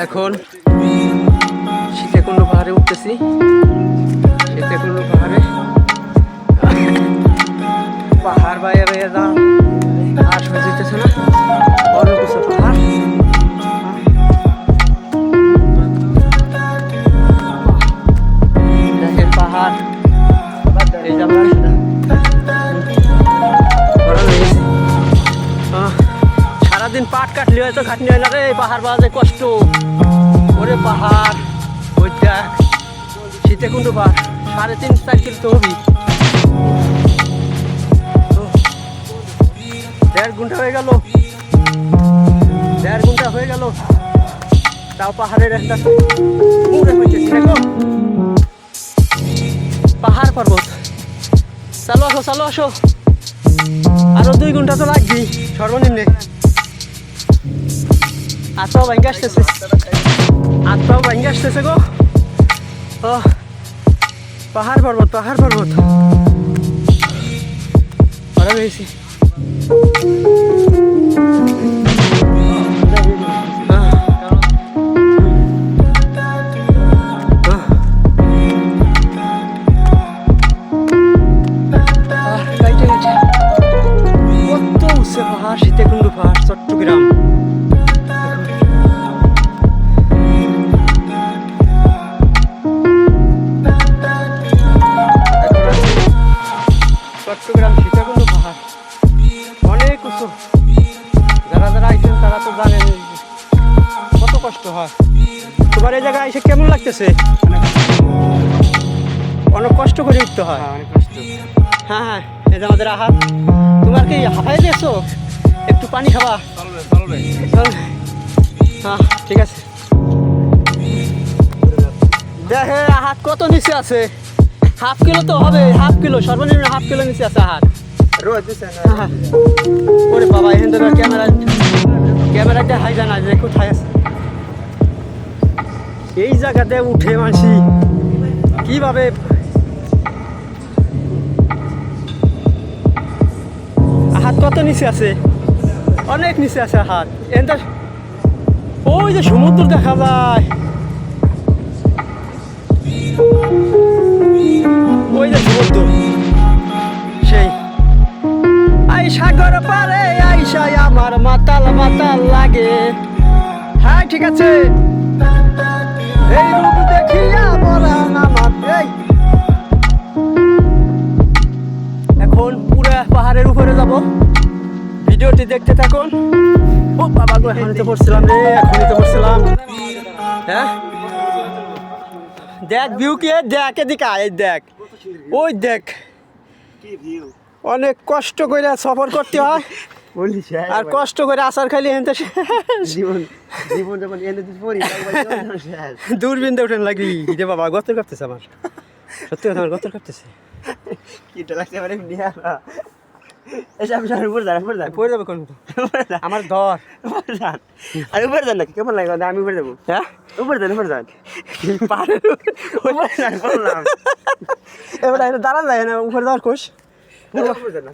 এখন সীতাকুণ্ড পাহাড়ে উঠতেছি। সীতাকুণ্ড পাহাড়ে পাহাড় বাইরে বাইরে যা আর সহ্য হইতেছে না। অনেক উঁচু পাহাড়। দেখেন পাহাড়, এই যে আমরা সারাদিন পাট কাটলি হয়তো খাটনি হয় না রে। পাহাড় বাজে কষ্ট ওরে। পাহাড় ওই দেখ সীতাকুণ্ড পাহাড় 3.5-4 কিলো তো হবি। 1.5 ঘন্টা হয়ে গেল, 1.5 ঘন্টা হয়ে গেল, তাও পাহাড়ের একটা পুরো হইতেছি দেখো। পাহাড় পর্বত। চালো আসো, চালো আসো, আরো 2 ঘন্টা তো লাগবি সর্বনিম্নে। আত্মাও ভাঙ্গে আসতেছে, আত্মাও ভাঙ্গে আসতেছে গো। ও পাহাড় পর্বত, পাহাড় পর্বত ওরা রয়েছি। কত উঁচু পাহাড়, সীতাকুণ্ড পাহাড়, চট্টগ্রাম। চট্টগ্রাম সীতাকুণ্ড পাহাড় অনেক উঁচু। যারা যারা আইছেন তারা তো জানেন কত কষ্ট হয়। তোমার এই জায়গায় এসে কেমন লাগতেছে? অনেক কষ্ট করে উঠতে হয়। অনেক কষ্ট। হ্যাঁ হ্যাঁ, এই যে আমাদের আহাত। তোমার কি হাঁপাই দিয়েছো? একটু পানি খাবা? চলবে। হ্যাঁ ঠিক আছে। দেখে হাত কত নিচে আছে। 1/2 কিলো তো হবে, 1/2 কিলো, সর্বনিম্ন 1/2 কিলো নিচে আছে হাত। ওরে বাবা, এখান থেকে ক্যামেরাটা হাই জানা যে কোথায় আছে। এই জায়গাতে উঠে মানসি কিভাবে হাত কত নিচে আছে, অনেক নিচে আছে হাত। এখানটা ওই যে সমুদ্র দেখা যায়, ওই যে সমুদ্র, সেই আই সাগর পারে আইসাই আমার মাতাল মাতাল লাগে। হ্যাঁ ঠিক আছে, এই রূপ দেখিয়া বলান আমার। এই এখন পুরো পাহাড়ের উপরে যাব, ভিডিওটি দেখতে থাকুন। ও বাবা গো, এখনই তো পড়ছিলাম রে, এখনই তো পড়ছিলাম। হ্যাঁ দেখ ভিউ কে, দেখ এদিকে আয়, দেখ ওই দেখ। অনেক কষ্ট করে সফর করতে হয় আর কষ্ট করে আসার খাইলে এনতে জীবন যখন দূরবীন দিয়ে উঠেন লাগি যে বাবা গতর কাঁপতেছে আমার। সত্যি কথা, আমার গতর কাঁপতেছে। পড়ে যাবে কোন আমার ধর আর উপরে যান নাকি? কেমন লাগে? আমি উপরে যাবো। হ্যাঁ উপরে যান, উপরে যান। এবার দাঁড়া যায় না উপরে যাওয়ার কোষ। উপরে যান না।